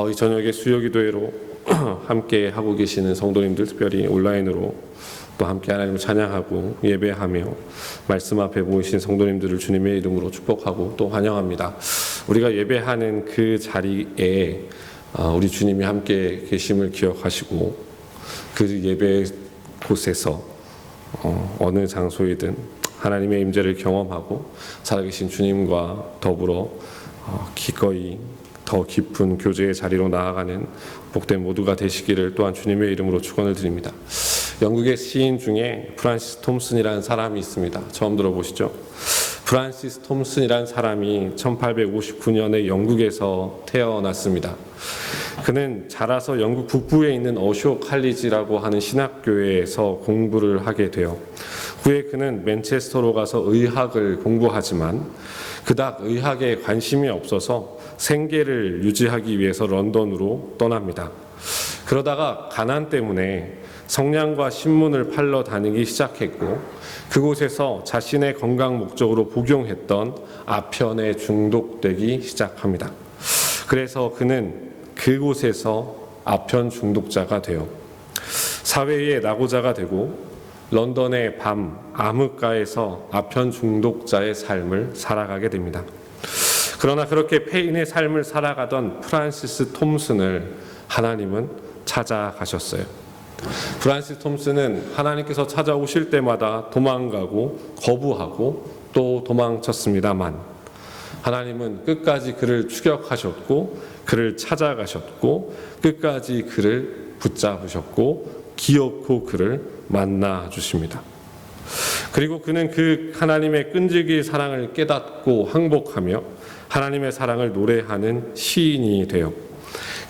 이 저녁에 수요기도회로 함께 하고 계시는 성도님들, 특별히 온라인으로 또 함께 하나님을 찬양하고 예배하며 말씀 앞에 모이신 성도님들을 주님의 이름으로 축복하고 또 환영합니다. 우리가 예배하는 그 자리에 우리 주님이 함께 계심을 기억하시고 그 예배 곳에서 어느 장소이든 하나님의 임재를 경험하고 살아계신 주님과 더불어 기꺼이 더 깊은 교제의 자리로 나아가는 복된 모두가 되시기를 또한 주님의 이름으로 축원을 드립니다. 영국의 시인 중에 프란시스 톰슨이라는 사람이 있습니다. 처음 들어보시죠? 프란시스 톰슨이라는 사람이 1859년에 영국에서 태어났습니다. 그는 자라서 영국 북부에 있는 어쇼 칼리지라고 하는 신학교에서 공부를 하게 돼요. 후에 그는 맨체스터로 가서 의학을 공부하지만 그닥 의학에 관심이 없어서 생계를 유지하기 위해서 런던으로 떠납니다. 그러다가 가난 때문에 성냥과 신문을 팔러 다니기 시작했고 그곳에서 자신의 건강 목적으로 복용했던 아편에 중독되기 시작합니다. 그래서 그는 그곳에서 아편 중독자가 되어 사회의 낙오자가 되고 런던의 밤 암흑가에서 아편 중독자의 삶을 살아가게 됩니다. 그러나 그렇게 폐인의 삶을 살아가던 프란시스 톰슨을 하나님은 찾아가셨어요. 프란시스 톰슨은 하나님께서 찾아오실 때마다 도망가고 거부하고 또 도망쳤습니다만 하나님은 끝까지 그를 추격하셨고 그를 찾아가셨고 끝까지 그를 붙잡으셨고 기어코 그를 만나 주십니다. 그리고 그는 그 하나님의 끈질긴 사랑을 깨닫고 항복하며 하나님의 사랑을 노래하는 시인이 되어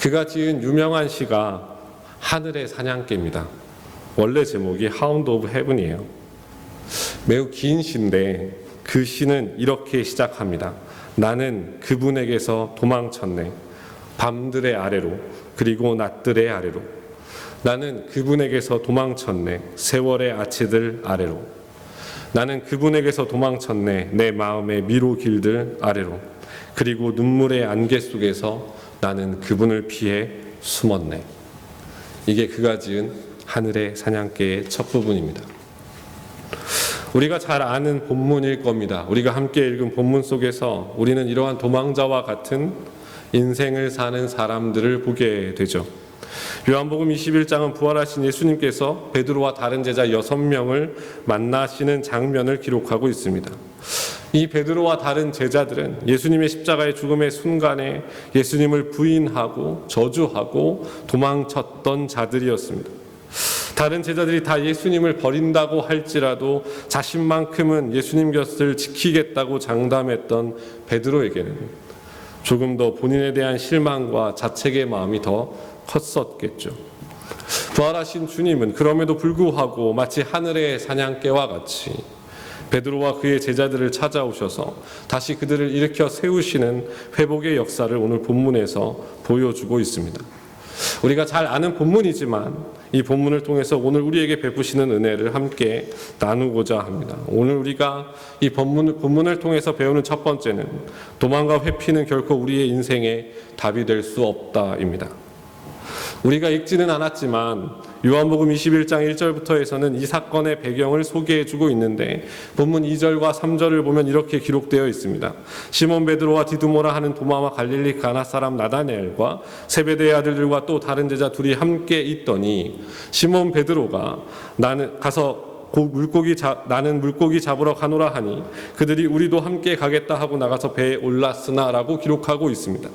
그가 지은 유명한 시가 하늘의 사냥개입니다. 원래 제목이 하운드 오브 헤븐이에요. 매우 긴 시인데 그 시는 이렇게 시작합니다. 나는 그분에게서 도망쳤네. 밤들의 아래로 그리고 낮들의 아래로 나는 그분에게서 도망쳤네. 세월의 아치들 아래로 나는 그분에게서 도망쳤네. 내 마음의 미로 길들 아래로 그리고 눈물의 안개 속에서 나는 그분을 피해 숨었네. 이게 그가 지은 하늘의 사냥개의 첫 부분입니다. 우리가 잘 아는 본문일 겁니다. 우리가 함께 읽은 본문 속에서 우리는 이러한 도망자와 같은 인생을 사는 사람들을 보게 되죠. 요한복음 21장은 부활하신 예수님께서 베드로와 다른 제자 6명을 만나시는 장면을 기록하고 있습니다. 이 베드로와 다른 제자들은 예수님의 십자가의 죽음의 순간에 예수님을 부인하고 저주하고 도망쳤던 자들이었습니다. 다른 제자들이 다 예수님을 버린다고 할지라도 자신만큼은 예수님 곁을 지키겠다고 장담했던 베드로에게는 조금 더 본인에 대한 실망과 자책의 마음이 더 컸었겠죠. 부활하신 주님은 그럼에도 불구하고 마치 하늘의 사냥개와 같이 베드로와 그의 제자들을 찾아오셔서 다시 그들을 일으켜 세우시는 회복의 역사를 오늘 본문에서 보여주고 있습니다. 우리가 잘 아는 본문이지만 이 본문을 통해서 오늘 우리에게 베푸시는 은혜를 함께 나누고자 합니다. 오늘 우리가 이 본문을 통해서 배우는 첫 번째는 도망과 회피는 결코 우리의 인생의 답이 될 수 없다입니다. 우리가 읽지는 않았지만 요한복음 21장 1절부터에서는 이 사건의 배경을 소개해주고 있는데 본문 2절과 3절을 보면 이렇게 기록되어 있습니다. 시몬 베드로와 디두모라 하는 도마와 갈릴리 가나 사람 나다나엘과 세베대의 아들들과 또 다른 제자 둘이 함께 있더니 시몬 베드로가 나는 물고기 잡으러 가노라 하니 그들이 우리도 함께 가겠다 하고 나가서 배에 올랐으나 라고 기록하고 있습니다.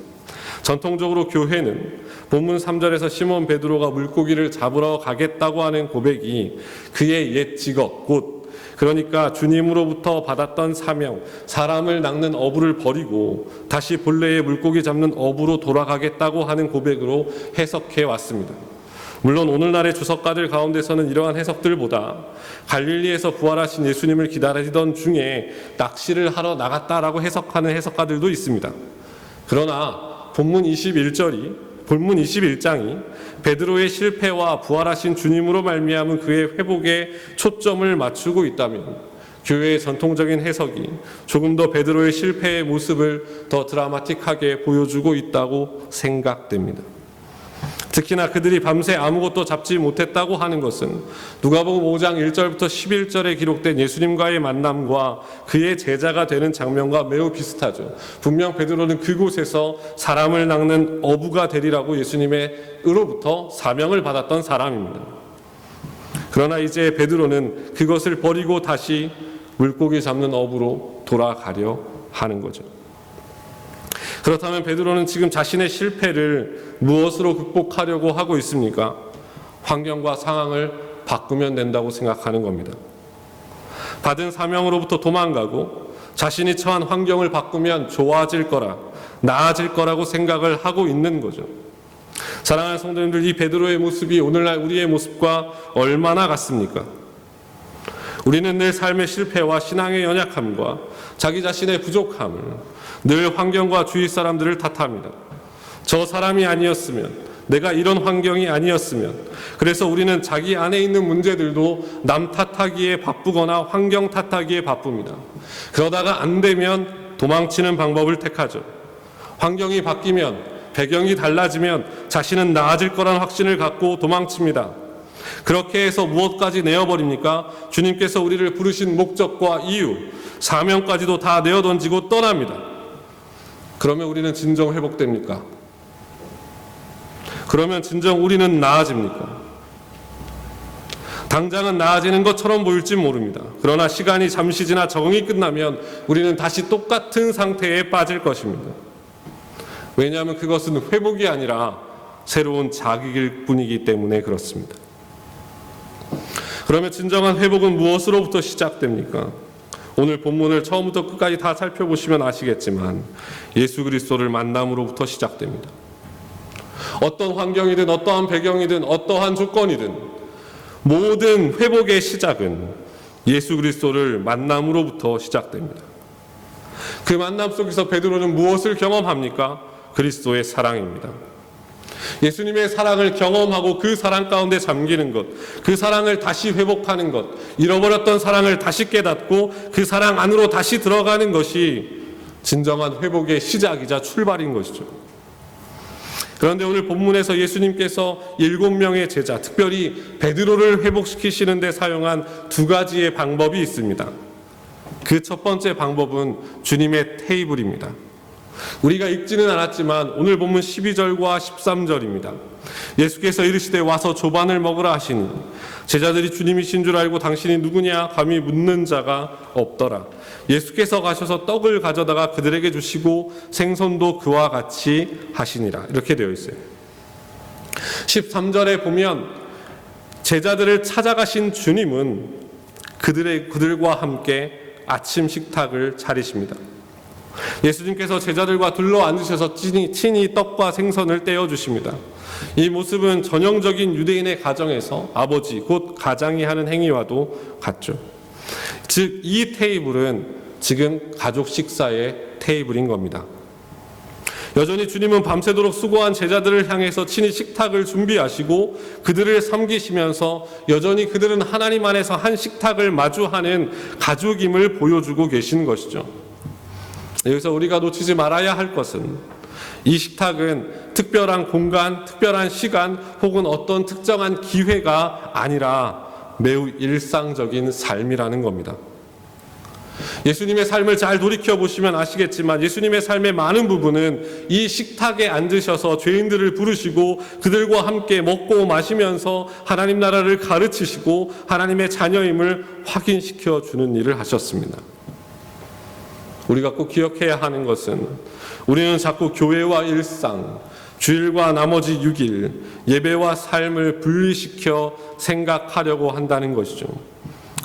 전통적으로 교회는 본문 3절에서 시몬 베드로가 물고기를 잡으러 가겠다고 하는 고백이 그의 옛 직업, 곧 그러니까 주님으로부터 받았던 사명, 사람을 낚는 어부를 버리고 다시 본래의 물고기 잡는 어부로 돌아가겠다고 하는 고백으로 해석해 왔습니다. 물론 오늘날의 주석가들 가운데서는 이러한 해석들보다 갈릴리에서 부활하신 예수님을 기다리던 중에 낚시를 하러 나갔다라고 해석하는 해석가들도 있습니다. 그러나 본문 21장이 베드로의 실패와 부활하신 주님으로 말미암은 그의 회복에 초점을 맞추고 있다면 교회의 전통적인 해석이 조금 더 베드로의 실패의 모습을 더 드라마틱하게 보여주고 있다고 생각됩니다. 특히나 그들이 밤새 아무것도 잡지 못했다고 하는 것은 누가복음 5장 1절부터 11절에 기록된 예수님과의 만남과 그의 제자가 되는 장면과 매우 비슷하죠. 분명 베드로는 그곳에서 사람을 낚는 어부가 되리라고 예수님의 으로부터 사명을 받았던 사람입니다. 그러나 이제 베드로는 그것을 버리고 다시 물고기 잡는 어부로 돌아가려 하는 거죠. 그렇다면 베드로는 지금 자신의 실패를 무엇으로 극복하려고 하고 있습니까? 환경과 상황을 바꾸면 된다고 생각하는 겁니다. 받은 사명으로부터 도망가고 자신이 처한 환경을 바꾸면 좋아질 거라, 나아질 거라고 생각을 하고 있는 거죠. 사랑하는 성도님들, 이 베드로의 모습이 오늘날 우리의 모습과 얼마나 같습니까? 우리는 늘 삶의 실패와 신앙의 연약함과 자기 자신의 부족함을 늘 환경과 주위 사람들을 탓합니다. 저 사람이 아니었으면, 내가 이런 환경이 아니었으면, 그래서 우리는 자기 안에 있는 문제들도 남 탓하기에 바쁘거나 환경 탓하기에 바쁩니다. 그러다가 안 되면 도망치는 방법을 택하죠. 환경이 바뀌면, 배경이 달라지면 자신은 나아질 거라는 확신을 갖고 도망칩니다. 그렇게 해서 무엇까지 내어버립니까? 주님께서 우리를 부르신 목적과 이유, 사명까지도 다 내어던지고 떠납니다. 그러면 우리는 진정 회복됩니까? 그러면 진정 우리는 나아집니까? 당장은 나아지는 것처럼 보일지 모릅니다. 그러나 시간이 잠시 지나 적응이 끝나면 우리는 다시 똑같은 상태에 빠질 것입니다. 왜냐하면 그것은 회복이 아니라 새로운 자기일 뿐이기 때문에 그렇습니다. 그러면 진정한 회복은 무엇으로부터 시작됩니까? 오늘 본문을 처음부터 끝까지 다 살펴보시면 아시겠지만 예수 그리스도를 만남으로부터 시작됩니다. 어떤 환경이든 어떠한 배경이든 어떠한 조건이든 모든 회복의 시작은 예수 그리스도를 만남으로부터 시작됩니다. 그 만남 속에서 베드로는 무엇을 경험합니까? 그리스도의 사랑입니다. 예수님의 사랑을 경험하고 그 사랑 가운데 잠기는 것, 그 사랑을 다시 회복하는 것, 잃어버렸던 사랑을 다시 깨닫고 그 사랑 안으로 다시 들어가는 것이 진정한 회복의 시작이자 출발인 것이죠. 그런데 오늘 본문에서 예수님께서 7명의 제자, 특별히 베드로를 회복시키시는 데 사용한 2가지의 방법이 있습니다. 그 첫 번째 방법은 주님의 테이블입니다. 우리가 읽지는 않았지만 오늘 본문 12절과 13절입니다. 예수께서 이르시되 와서 조반을 먹으라 하시니 제자들이 주님이신 줄 알고 당신이 누구냐 감히 묻는 자가 없더라. 예수께서 가셔서 떡을 가져다가 그들에게 주시고 생선도 그와 같이 하시니라. 이렇게 되어 있어요. 13절에 보면 제자들을 찾아가신 주님은 그들과 함께 아침 식탁을 차리십니다. 예수님께서 제자들과 둘러 앉으셔서 친히 떡과 생선을 떼어주십니다. 이 모습은 전형적인 유대인의 가정에서 아버지 곧 가장이 하는 행위와도 같죠. 즉 이 테이블은 지금 가족 식사의 테이블인 겁니다. 여전히 주님은 밤새도록 수고한 제자들을 향해서 친히 식탁을 준비하시고 그들을 섬기시면서 여전히 그들은 하나님 안에서 한 식탁을 마주하는 가족임을 보여주고 계시는 것이죠. 여기서 우리가 놓치지 말아야 할 것은 이 식탁은 특별한 공간, 특별한 시간 혹은 어떤 특정한 기회가 아니라 매우 일상적인 삶이라는 겁니다. 예수님의 삶을 잘 돌이켜보시면 아시겠지만 예수님의 삶의 많은 부분은 이 식탁에 앉으셔서 죄인들을 부르시고 그들과 함께 먹고 마시면서 하나님 나라를 가르치시고 하나님의 자녀임을 확인시켜 주는 일을 하셨습니다. 우리가 꼭 기억해야 하는 것은 우리는 자꾸 교회와 일상, 주일과 나머지 6일, 예배와 삶을 분리시켜 생각하려고 한다는 것이죠.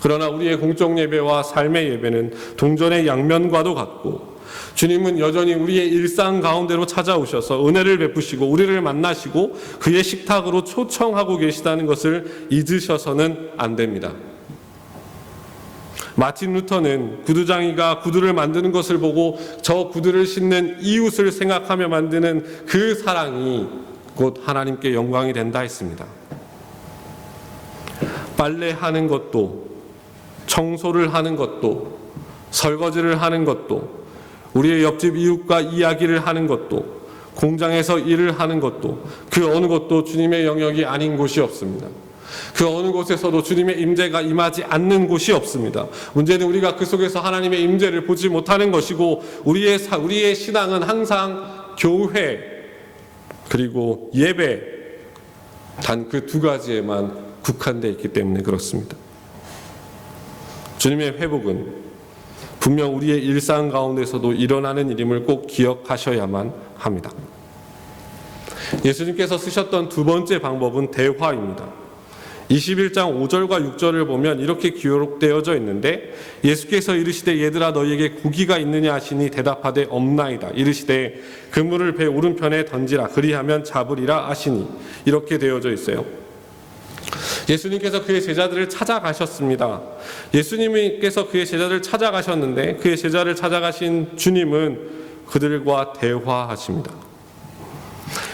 그러나 우리의 공적 예배와 삶의 예배는 동전의 양면과도 같고 주님은 여전히 우리의 일상 가운데로 찾아오셔서 은혜를 베푸시고 우리를 만나시고 그의 식탁으로 초청하고 계시다는 것을 잊으셔서는 안 됩니다. 마틴 루터는 구두장이가 구두를 만드는 것을 보고 저 구두를 신는 이웃을 생각하며 만드는 그 사랑이 곧 하나님께 영광이 된다 했습니다. 빨래하는 것도 청소를 하는 것도, 설거지를 하는 것도, 우리의 옆집 이웃과 이야기를 하는 것도, 공장에서 일을 하는 것도, 그 어느 것도 주님의 영역이 아닌 곳이 없습니다. 그 어느 곳에서도 주님의 임재가 임하지 않는 곳이 없습니다. 문제는 우리가 그 속에서 하나님의 임재를 보지 못하는 것이고, 우리의 신앙은 항상 교회 그리고 예배, 단 그 두 가지에만 국한되어 있기 때문에 그렇습니다. 주님의 회복은 분명 우리의 일상 가운데서도 일어나는 일임을 꼭 기억하셔야만 합니다. 예수님께서 쓰셨던 두 번째 방법은 대화입니다. 21장 5절과 6절을 보면 이렇게 기록되어져 있는데, 예수께서 이르시되 얘들아 너희에게 고기가 있느냐 하시니 대답하되 없나이다. 이르시되 그물을 배 오른편에 던지라 그리하면 잡으리라 하시니, 이렇게 되어져 있어요. 예수님께서 그의 제자들을 찾아가셨습니다. 예수님께서 그의 제자들을 찾아가셨는데, 그의 제자를 찾아가신 주님은 그들과 대화하십니다.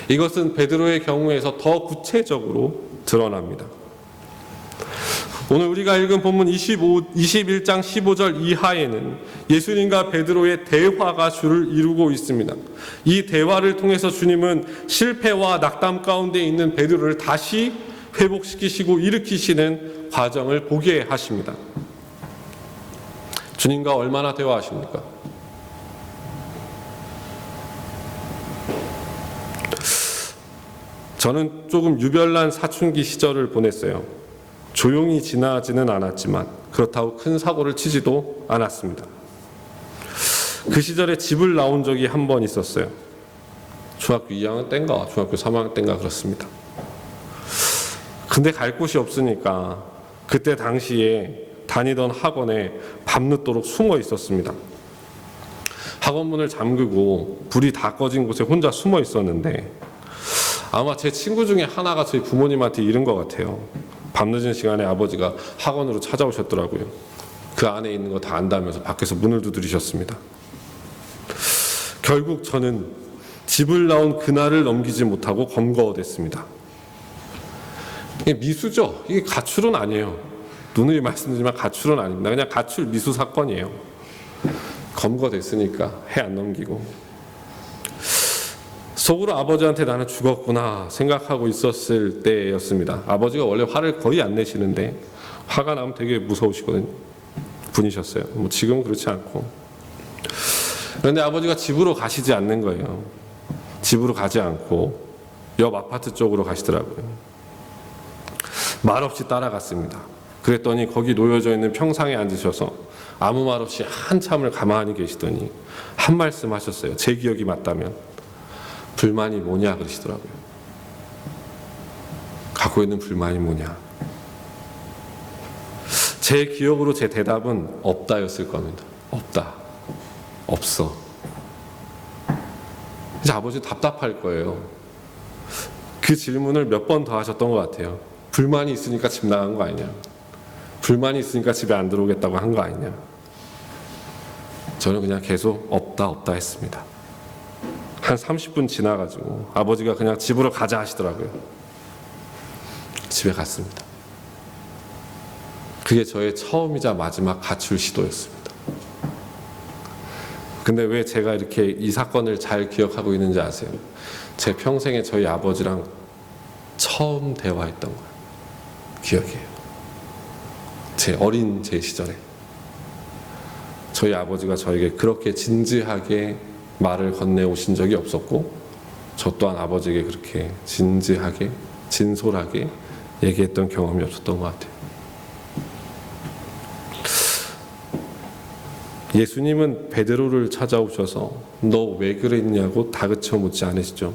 이것은 베드로의 경우에서 더 구체적으로 드러납니다. 오늘 우리가 읽은 본문 21장 15절 이하에는 예수님과 베드로의 대화가 주를 이루고 있습니다. 이 대화를 통해서 주님은 실패와 낙담 가운데 있는 베드로를 다시 회복시키시고 일으키시는 과정을 보게 하십니다. 주님과 얼마나 대화하십니까? 저는 조금 유별난 사춘기 시절을 보냈어요. 조용히 지나지는 않았지만 그렇다고 큰 사고를 치지도 않았습니다. 그 시절에 집을 나온 적이 한 번 있었어요. 중학교 2학년 땐가 중학교 3학년 땐가 그렇습니다. 근데 갈 곳이 없으니까 그때 당시에 다니던 학원에 밤늦도록 숨어 있었습니다. 학원 문을 잠그고 불이 다 꺼진 곳에 혼자 숨어 있었는데, 아마 제 친구 중에 하나가 저희 부모님한테 이른 것 같아요. 밤늦은 시간에 아버지가 학원으로 찾아오셨더라고요. 그 안에 있는 거 다 안다면서 밖에서 문을 두드리셨습니다. 결국 저는 집을 나온 그날을 넘기지 못하고 검거됐습니다. 이게 미수죠. 이게 가출은 아니에요. 누누이 말씀드리지만 가출은 아닙니다. 그냥 가출 미수 사건이에요. 검거됐으니까 해 안 넘기고. 속으로 아버지한테 나는 죽었구나 생각하고 있었을 때였습니다. 아버지가 원래 화를 거의 안 내시는데 화가 나면 되게 무서우시거든요. 분이셨어요. 뭐 지금은 그렇지 않고. 그런데 아버지가 집으로 가시지 않는 거예요. 집으로 가지 않고 옆 아파트 쪽으로 가시더라고요. 말없이 따라갔습니다. 그랬더니 거기 놓여져 있는 평상에 앉으셔서 아무 말 없이 한참을 가만히 계시더니 한 말씀 하셨어요. 제 기억이 맞다면. 불만이 뭐냐 그러시더라고요. 갖고 있는 불만이 뭐냐. 제 기억으로 제 대답은 없다였을 겁니다. 없다. 없어. 이제 아버지 답답할 거예요. 그 질문을 몇 번 더 하셨던 것 같아요. 불만이 있으니까 집 나간 거 아니냐. 불만이 있으니까 집에 안 들어오겠다고 한 거 아니냐. 저는 그냥 계속 없다 했습니다. 한 30분 지나가지고 아버지가 그냥 집으로 가자 하시더라고요. 집에 갔습니다. 그게 저의 처음이자 마지막 가출 시도였습니다. 근데 왜 제가 이렇게 이 사건을 잘 기억하고 있는지 아세요? 제 평생에 저희 아버지랑 처음 대화했던 거예요. 기억이에요. 제 시절에 저희 아버지가 저에게 그렇게 진지하게 말을 건네오신 적이 없었고, 저 또한 아버지에게 그렇게 진지하게 진솔하게 얘기했던 경험이 없었던 것 같아요. 예수님은 베드로를 찾아오셔서 너 왜 그랬냐고 다그쳐 묻지 않으시죠.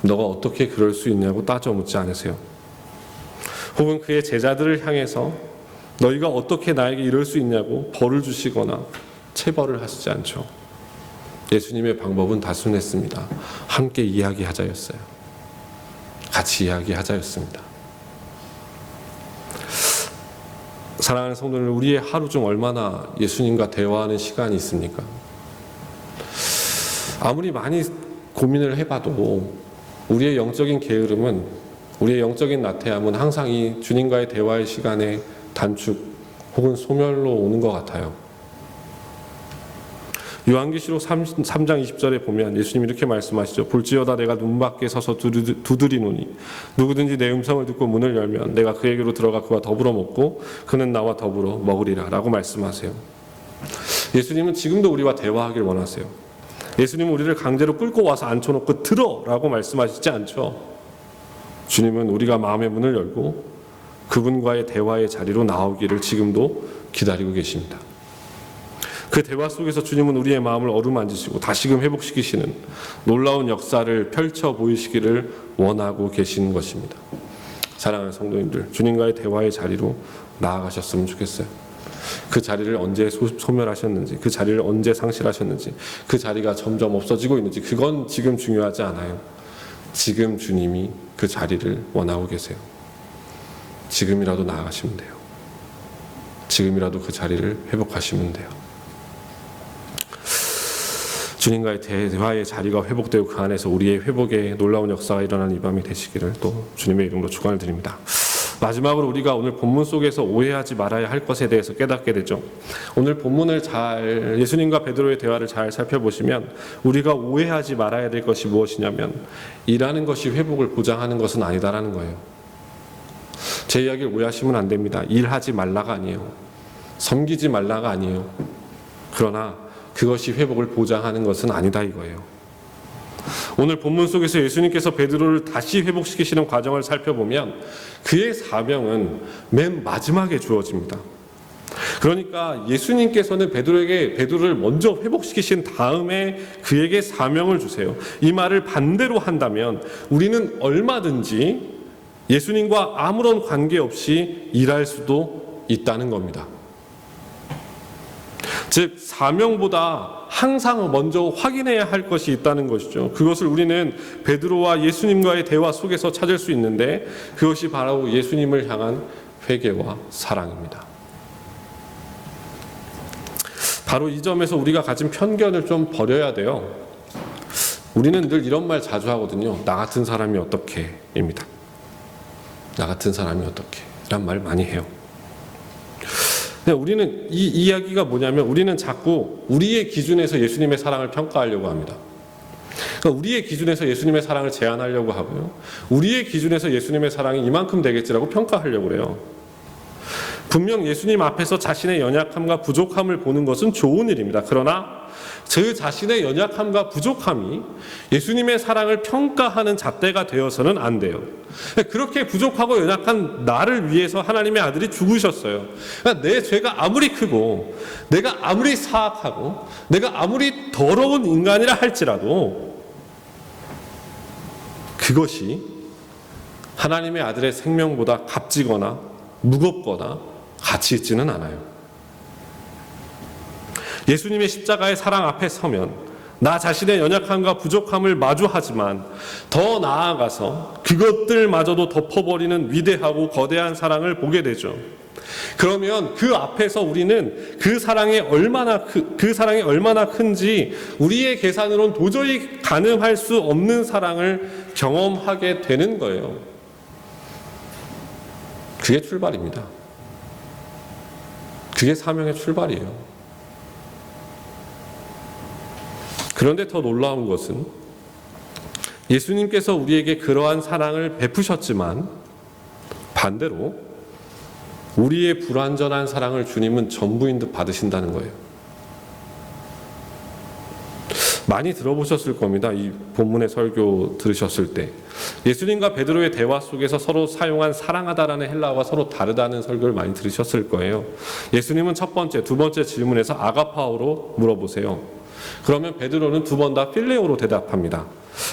너가 어떻게 그럴 수 있냐고 따져 묻지 않으세요. 혹은 그의 제자들을 향해서 너희가 어떻게 나에게 이럴 수 있냐고 벌을 주시거나 체벌을 하시지 않죠. 예수님의 방법은 단순했습니다. 함께 이야기하자였어요. 같이 이야기하자였습니다. 사랑하는 성도들, 우리의 하루 중 얼마나 예수님과 대화하는 시간이 있습니까? 아무리 많이 고민을 해봐도 우리의 영적인 게으름은, 우리의 영적인 나태함은 항상 이 주님과의 대화의 시간의 단축 혹은 소멸로 오는 것 같아요. 요한계시록 3장 20절에 보면 예수님이 이렇게 말씀하시죠. 볼지어다 내가 문 밖에 서서 두드리노니 누구든지 내 음성을 듣고 문을 열면 내가 그에게로 들어가 그와 더불어 먹고 그는 나와 더불어 먹으리라 라고 말씀하세요. 예수님은 지금도 우리와 대화하길 원하세요. 예수님은 우리를 강제로 끌고 와서 앉혀놓고 들어 라고 말씀하시지 않죠. 주님은 우리가 마음의 문을 열고 그분과의 대화의 자리로 나오기를 지금도 기다리고 계십니다. 그 대화 속에서 주님은 우리의 마음을 어루만지시고 다시금 회복시키시는 놀라운 역사를 펼쳐 보이시기를 원하고 계시는 것입니다. 사랑하는 성도님들, 주님과의 대화의 자리로 나아가셨으면 좋겠어요. 그 자리를 언제 소멸하셨는지, 그 자리를 언제 상실하셨는지, 그 자리가 점점 없어지고 있는지 그건 지금 중요하지 않아요. 지금 주님이 그 자리를 원하고 계세요. 지금이라도 나아가시면 돼요. 지금이라도 그 자리를 회복하시면 돼요. 주님과의 대화의 자리가 회복되고 그 안에서 우리의 회복의 놀라운 역사가 일어나는 이 밤이 되시기를 또 주님의 이름으로 축원을 드립니다. 마지막으로 우리가 오늘 본문 속에서 오해하지 말아야 할 것에 대해서 깨닫게 되죠. 오늘 본문을 잘 예수님과 베드로의 대화를 잘 살펴보시면 우리가 오해하지 말아야 될 것이 무엇이냐면 일하는 것이 회복을 보장하는 것은 아니다라는 거예요. 제 이야기를 오해하시면 안 됩니다. 일하지 말라가 아니에요. 섬기지 말라가 아니에요. 그러나 그것이 회복을 보장하는 것은 아니다 이거예요. 오늘 본문 속에서 예수님께서 베드로를 다시 회복시키시는 과정을 살펴보면 그의 사명은 맨 마지막에 주어집니다. 그러니까 예수님께서는 베드로를 먼저 회복시키신 다음에 그에게 사명을 주세요. 이 말을 반대로 한다면 우리는 얼마든지 예수님과 아무런 관계없이 일할 수도 있다는 겁니다. 즉 사명보다 항상 먼저 확인해야 할 것이 있다는 것이죠. 그것을 우리는 베드로와 예수님과의 대화 속에서 찾을 수 있는데 그것이 바로 예수님을 향한 회개와 사랑입니다. 바로 이 점에서 우리가 가진 편견을 좀 버려야 돼요. 우리는 늘 이런 말 자주 하거든요. 나 같은 사람이 어떻게 입니다. 나 같은 사람이 어떻게 이란 말 많이 해요. 우리는 이 이야기가 뭐냐면 우리는 자꾸 우리의 기준에서 예수님의 사랑을 평가하려고 합니다. 그러니까 우리의 기준에서 예수님의 사랑을 제한하려고 하고요. 우리의 기준에서 예수님의 사랑이 이만큼 되겠지라고 평가하려고 그래요. 분명 예수님 앞에서 자신의 연약함과 부족함을 보는 것은 좋은 일입니다. 그러나 저 자신의 연약함과 부족함이 예수님의 사랑을 평가하는 잣대가 되어서는 안 돼요. 그렇게 부족하고 연약한 나를 위해서 하나님의 아들이 죽으셨어요. 그러니까 내 죄가 아무리 크고 내가 아무리 사악하고 내가 아무리 더러운 인간이라 할지라도 그것이 하나님의 아들의 생명보다 값지거나 무겁거나 가치 있지는 않아요. 예수님의 십자가의 사랑 앞에 서면 나 자신의 연약함과 부족함을 마주하지만 더 나아가서 그것들마저도 덮어버리는 위대하고 거대한 사랑을 보게 되죠. 그러면 그 앞에서 우리는 그 사랑이 얼마나 큰지 우리의 계산으론 도저히 가늠할 수 없는 사랑을 경험하게 되는 거예요. 그게 출발입니다. 그게 사명의 출발이에요. 그런데 더 놀라운 것은 예수님께서 우리에게 그러한 사랑을 베푸셨지만 반대로 우리의 불완전한 사랑을 주님은 전부인 듯 받으신다는 거예요. 많이 들어보셨을 겁니다. 이 본문의 설교 들으셨을 때 예수님과 베드로의 대화 속에서 서로 사용한 사랑하다라는 헬라어가 서로 다르다는 설교를 많이 들으셨을 거예요. 예수님은 첫 번째, 두 번째 질문에서 아가파오로 물어보세요. 그러면 베드로는 두 번 다 필레오로 대답합니다.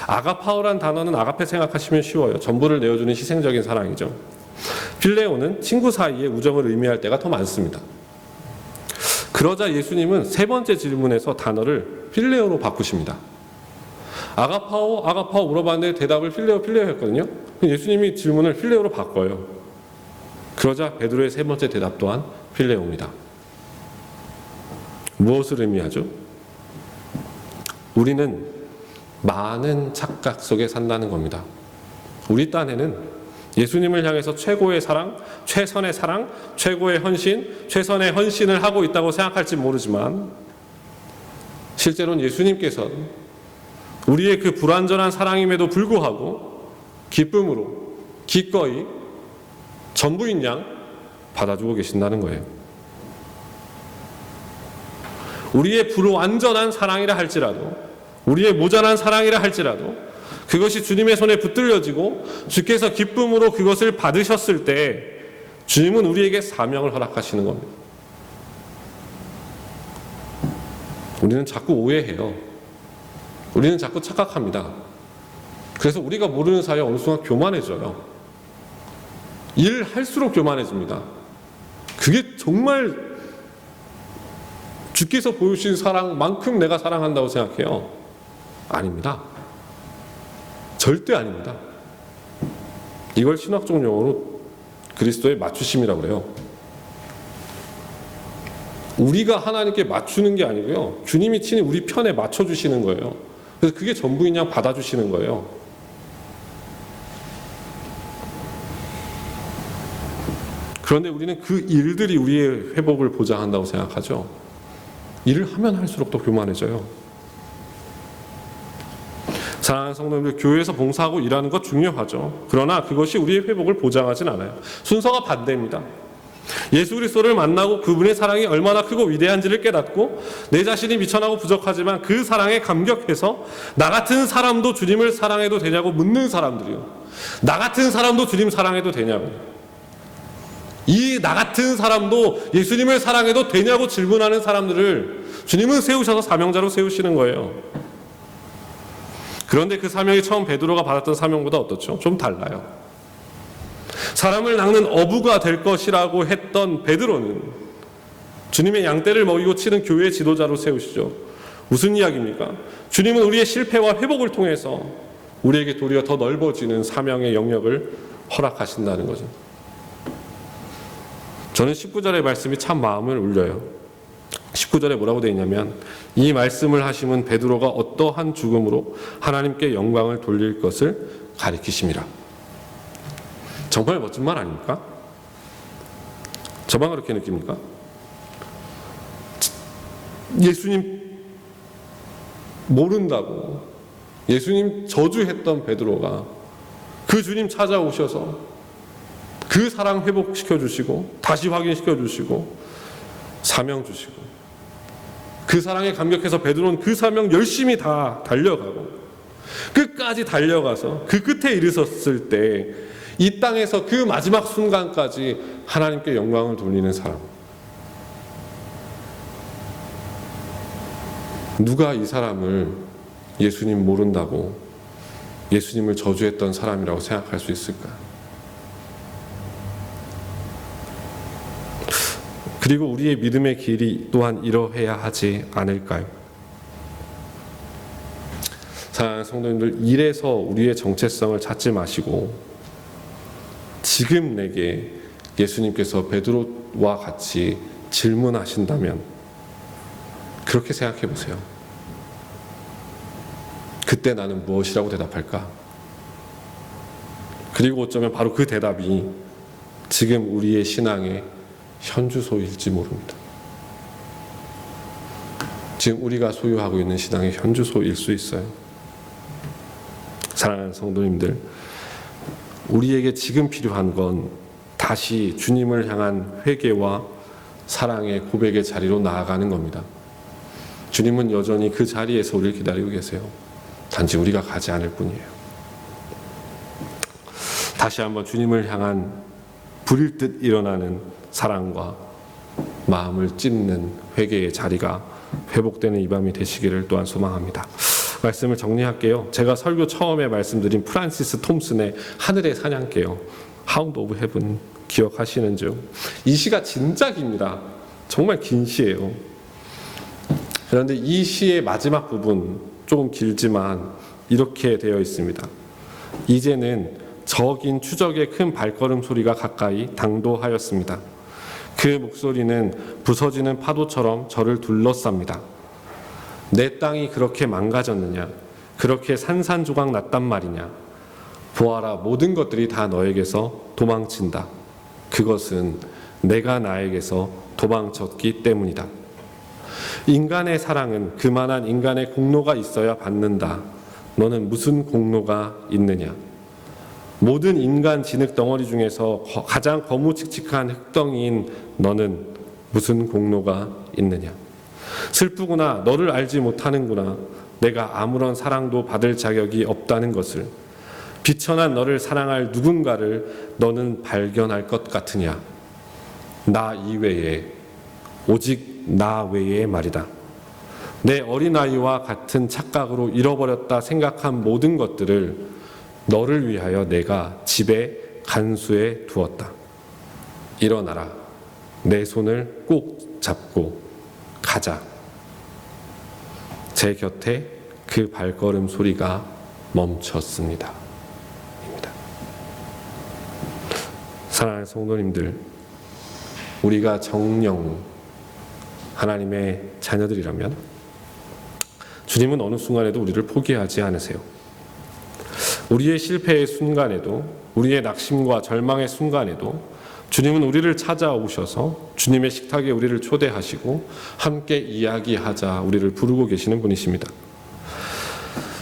아가파오란 단어는 아가페 생각하시면 쉬워요. 전부를 내어주는 희생적인 사랑이죠. 필레오는 친구 사이의 우정을 의미할 때가 더 많습니다. 그러자 예수님은 세 번째 질문에서 단어를 필레오로 바꾸십니다. 아가파오 물어봤는데 대답을 필레오 했거든요. 예수님이 질문을 필레오로 바꿔요. 그러자 베드로의 세 번째 대답 또한 필레오입니다. 무엇을 의미하죠? 우리는 많은 착각 속에 산다는 겁니다. 우리 딴에는 예수님을 향해서 최고의 사랑, 최선의 사랑, 최고의 헌신, 최선의 헌신을 하고 있다고 생각할지 모르지만 실제로는 예수님께서는 우리의 그 불완전한 사랑임에도 불구하고 기쁨으로 기꺼이 전부인 양 받아주고 계신다는 거예요. 우리의 불완전한 사랑이라 할지라도, 우리의 모자란 사랑이라 할지라도 그것이 주님의 손에 붙들려지고 주께서 기쁨으로 그것을 받으셨을 때 주님은 우리에게 사명을 허락하시는 겁니다. 우리는 자꾸 오해해요. 우리는 자꾸 착각합니다. 그래서 우리가 모르는 사이에 어느 순간 교만해져요. 일할수록 교만해집니다. 그게 정말 주께서 보여주신 사랑만큼 내가 사랑한다고 생각해요? 아닙니다. 절대 아닙니다. 이걸 신학적 용어로 그리스도의 맞추심이라고 그래요. 우리가 하나님께 맞추는 게 아니고요, 주님이 친히 우리 편에 맞춰주시는 거예요. 그래서 그게 전부인 양 받아주시는 거예요. 그런데 우리는 그 일들이 우리의 회복을 보장한다고 생각하죠. 일을 하면 할수록 더 교만해져요. 사랑하는 성도님들, 교회에서 봉사하고 일하는 것 중요하죠. 그러나 그것이 우리의 회복을 보장하진 않아요. 순서가 반대입니다. 예수 그리스도를 만나고 그분의 사랑이 얼마나 크고 위대한지를 깨닫고 내 자신이 미천하고 부족하지만 그 사랑에 감격해서 나 같은 사람도 주님을 사랑해도 되냐고 묻는 사람들이요. 나 같은 사람도 주님 사랑해도 되냐고. 이 나 같은 사람도 예수님을 사랑해도 되냐고 질문하는 사람들을 주님은 세우셔서 사명자로 세우시는 거예요. 그런데 그 사명이 처음 베드로가 받았던 사명보다 어떻죠? 좀 달라요. 사람을 낚는 어부가 될 것이라고 했던 베드로는 주님의 양떼를 먹이고 치는 교회의 지도자로 세우시죠. 무슨 이야기입니까? 주님은 우리의 실패와 회복을 통해서 우리에게 도리어 더 넓어지는 사명의 영역을 허락하신다는 거죠. 저는 19절의 말씀이 참 마음을 울려요. 19절에 뭐라고 되어 있냐면, 이 말씀을 하심은 베드로가 어떠한 죽음으로 하나님께 영광을 돌릴 것을 가리키심이라. 정말 멋진 말 아닙니까? 저만 그렇게 느낍니까? 예수님 모른다고 예수님 저주했던 베드로가 그 주님 찾아오셔서 그 사랑 회복시켜 주시고 다시 확인시켜 주시고 사명 주시고 그 사랑에 감격해서 베드로는 그 사명 열심히 다 달려가고 끝까지 달려가서 그 끝에 이르렀을 때 이 땅에서 그 마지막 순간까지 하나님께 영광을 돌리는 사람. 누가 이 사람을 예수님 모른다고 예수님을 저주했던 사람이라고 생각할 수 있을까? 그리고 우리의 믿음의 길이 또한 이러해야 하지 않을까요? 사랑하는 성도님들, 일에서 우리의 정체성을 찾지 마시고 지금 내게 예수님께서 베드로와 같이 질문하신다면 그렇게 생각해 보세요. 그때 나는 무엇이라고 대답할까? 그리고 어쩌면 바로 그 대답이 지금 우리의 신앙의 현주소일지 모릅니다. 지금 우리가 소유하고 있는 신앙의 현주소일 수 있어요. 사랑하는 성도님들, 우리에게 지금 필요한 건 다시 주님을 향한 회개와 사랑의 고백의 자리로 나아가는 겁니다. 주님은 여전히 그 자리에서 우리를 기다리고 계세요. 단지 우리가 가지 않을 뿐이에요. 다시 한번 주님을 향한 불일 듯 일어나는 사랑과 마음을 찢는 회개의 자리가 회복되는 이 밤이 되시기를 또한 소망합니다. 말씀을 정리할게요. 제가 설교 처음에 말씀드린 프란시스 톰슨의 하늘의 사냥개요, 하운드 오브 헤븐 기억하시는지요? 이 시가 진짜 깁니다. 정말 긴 시예요. 그런데 이 시의 마지막 부분 조금 길지만 이렇게 되어 있습니다. 이제는 적인 추적의 큰 발걸음 소리가 가까이 당도하였습니다. 그 목소리는 부서지는 파도처럼 저를 둘러쌉니다. 내 땅이 그렇게 망가졌느냐? 그렇게 산산조각 났단 말이냐? 보아라, 모든 것들이 다 너에게서 도망친다. 그것은 내가 나에게서 도망쳤기 때문이다. 인간의 사랑은 그만한 인간의 공로가 있어야 받는다. 너는 무슨 공로가 있느냐? 모든 인간 진흙 덩어리 중에서 가장 거무칙칙한 흙덩이인 너는 무슨 공로가 있느냐? 슬프구나. 너를 알지 못하는구나. 내가 아무런 사랑도 받을 자격이 없다는 것을. 비천한 너를 사랑할 누군가를 너는 발견할 것 같으냐? 나 이외에, 오직 나 외에 말이다. 내 어린아이와 같은 착각으로 잃어버렸다 생각한 모든 것들을 너를 위하여 내가 집에 간수해 두었다. 일어나라. 내 손을 꼭 잡고 가자. 제 곁에 그 발걸음 소리가 멈췄습니다. 입니다. 사랑하는 성도님들, 우리가 정녕 하나님의 자녀들이라면 주님은 어느 순간에도 우리를 포기하지 않으세요. 우리의 실패의 순간에도, 우리의 낙심과 절망의 순간에도 주님은 우리를 찾아오셔서 주님의 식탁에 우리를 초대하시고 함께 이야기하자 우리를 부르고 계시는 분이십니다.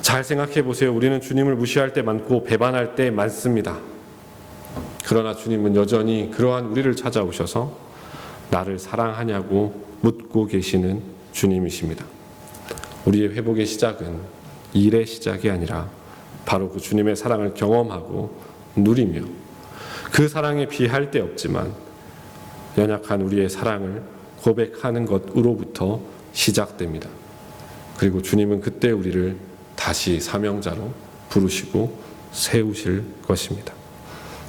잘 생각해 보세요. 우리는 주님을 무시할 때 많고 배반할 때 많습니다. 그러나 주님은 여전히 그러한 우리를 찾아오셔서 나를 사랑하냐고 묻고 계시는 주님이십니다. 우리의 회복의 시작은 일의 시작이 아니라 바로 그 주님의 사랑을 경험하고 누리며 그 사랑에 비할 데 없지만 연약한 우리의 사랑을 고백하는 것으로부터 시작됩니다. 그리고 주님은 그때 우리를 다시 사명자로 부르시고 세우실 것입니다.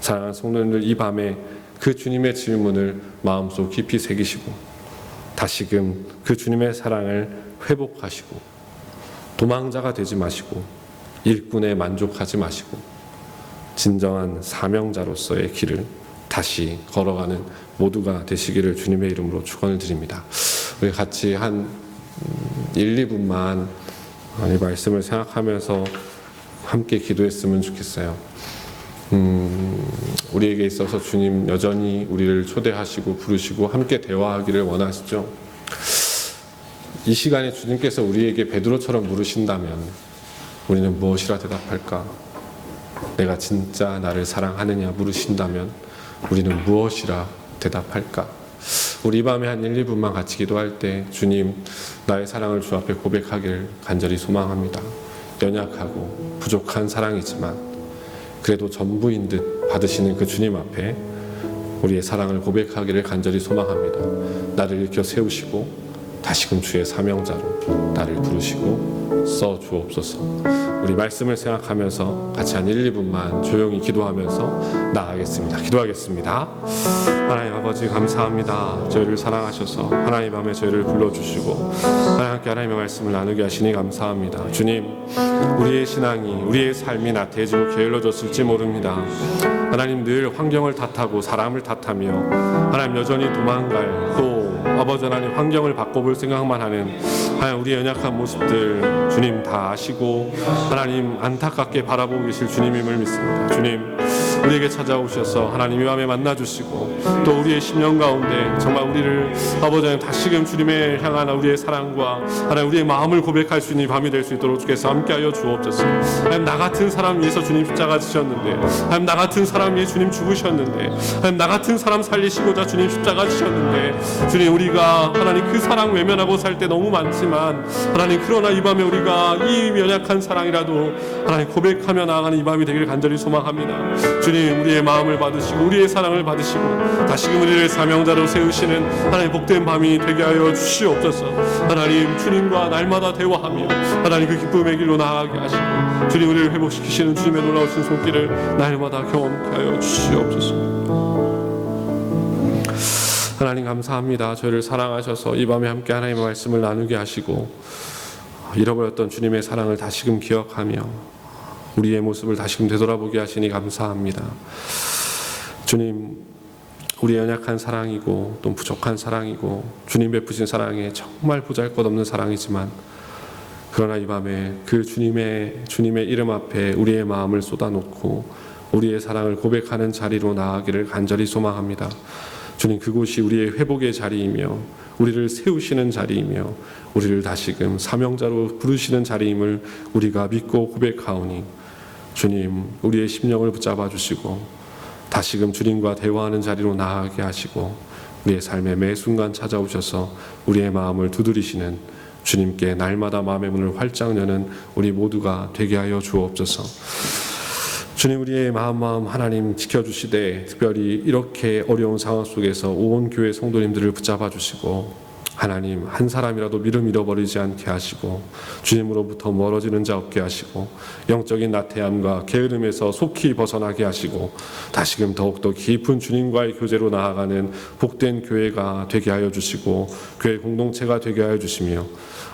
사랑하는 성도님들, 이 밤에 그 주님의 질문을 마음속 깊이 새기시고 다시금 그 주님의 사랑을 회복하시고 도망자가 되지 마시고 일꾼에 만족하지 마시고 진정한 사명자로서의 길을 다시 걸어가는 모두가 되시기를 주님의 이름으로 축원을 드립니다. 우리 같이 한 1, 2분만 이 말씀을 생각하면서 함께 기도했으면 좋겠어요. 우리에게 있어서 주님 여전히 우리를 초대하시고 부르시고 함께 대화하기를 원하시죠. 이 시간에 주님께서 우리에게 베드로처럼 물으신다면 우리는 무엇이라 대답할까? 내가 진짜 나를 사랑하느냐 물으신다면 우리는 무엇이라 대답할까? 우리 이 밤에 한 1, 2분만 같이 기도할 때 주님, 나의 사랑을 주 앞에 고백하기를 간절히 소망합니다. 연약하고 부족한 사랑이지만 그래도 전부인 듯 받으시는 그 주님 앞에 우리의 사랑을 고백하기를 간절히 소망합니다. 나를 일으켜 세우시고 다시금 주의 사명자로 나를 부르시고 써 주옵소서. 우리 말씀을 생각하면서 같이 한 1, 2분만 조용히 기도하면서 나아가겠습니다. 기도하겠습니다. 하나님 아버지 감사합니다. 저희를 사랑하셔서 하나님 밤에 저희를 불러주시고 하나님께 하나님의 말씀을 나누게 하시니 감사합니다. 주님, 우리의 신앙이, 우리의 삶이 나태해지고 게을러졌을지 모릅니다. 하나님 늘 환경을 탓하고 사람을 탓하며 하나님 여전히 도망갈, 또 아버지 하나님 환경을 바꿔볼 생각만 하는 하나님 우리의 연약한 모습들 주님 다 아시고 하나님 안타깝게 바라보고 계실 주님임을 믿습니다. 주님, 우리에게 찾아오셔서 하나님 이 밤에 만나주시고 또 우리의 심령 가운데 정말 우리를 아버지 하나님 다시금 주님의 향한 우리의 사랑과 하나님 우리의 마음을 고백할 수 있는 밤이 될 수 있도록 주께서 함께하여 주옵소서. 하나님 나 같은 사람 위해서 주님 십자가 지셨는데, 하나님 나 같은 사람 위해 주님 죽으셨는데, 하나님 나 같은 사람 살리시고자 주님 십자가 지셨는데, 주님 우리가 하나님 그 사랑 외면하고 살 때 너무 많지만 하나님 그러나 이 밤에 우리가 이 연약한 사랑이라도 하나님 고백하며 나아가는 이 밤이 되기를 간절히 소망합니다. 주님, 우리의 마음을 받으시고 우리의 사랑을 받으시고 다시금 우리를 사명자로 세우시는 하나님 복된 밤이 되게 하여 주시옵소서. 하나님 주님과 날마다 대화하며 하나님 그 기쁨의 길로 나아가게 하시고 주님 우리를 회복시키시는 주님의 놀라우신 손길을 날마다 경험케 하여 주시옵소서. 하나님 감사합니다. 저희를 사랑하셔서 이 밤에 함께 하나님의 말씀을 나누게 하시고 잃어버렸던 주님의 사랑을 다시금 기억하며 우리의 모습을 다시금 되돌아보게 하시니 감사합니다. 주님, 우리의 연약한 사랑이고 또 부족한 사랑이고 주님 베푸신 사랑에 정말 보잘것없는 사랑이지만 그러나 이 밤에 그 주님의 이름 앞에 우리의 마음을 쏟아놓고 우리의 사랑을 고백하는 자리로 나아가기를 간절히 소망합니다. 주님, 그곳이 우리의 회복의 자리이며 우리를 세우시는 자리이며 우리를 다시금 사명자로 부르시는 자리임을 우리가 믿고 고백하오니 주님, 우리의 심령을 붙잡아 주시고 다시금 주님과 대화하는 자리로 나아가게 하시고 우리의 삶의 매 순간 찾아오셔서 우리의 마음을 두드리시는 주님께 날마다 마음의 문을 활짝 여는 우리 모두가 되게 하여 주옵소서. 주님, 우리의 마음 하나님 지켜주시되 특별히 이렇게 어려운 상황 속에서 온 교회 성도님들을 붙잡아 주시고 하나님 한 사람이라도 믿음 잃어버리지 않게 하시고 주님으로부터 멀어지는 자 없게 하시고 영적인 나태함과 게으름에서 속히 벗어나게 하시고 다시금 더욱더 깊은 주님과의 교제로 나아가는 복된 교회가 되게 하여 주시고 교회 공동체가 되게 하여 주시며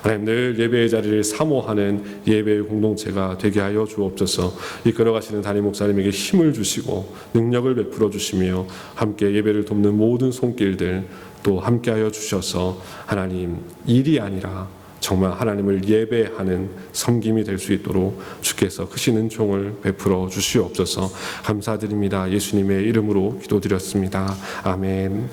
하나님 늘 예배의 자리를 사모하는 예배의 공동체가 되게 하여 주옵소서. 이끌어가시는 담임 목사님에게 힘을 주시고 능력을 베풀어 주시며 함께 예배를 돕는 모든 손길들 또 함께하여 주셔서 하나님 일이 아니라 정말 하나님을 예배하는 섬김이 될 수 있도록 주께서 크신 은총을 베풀어 주시옵소서. 감사드립니다. 예수님의 이름으로 기도드렸습니다. 아멘.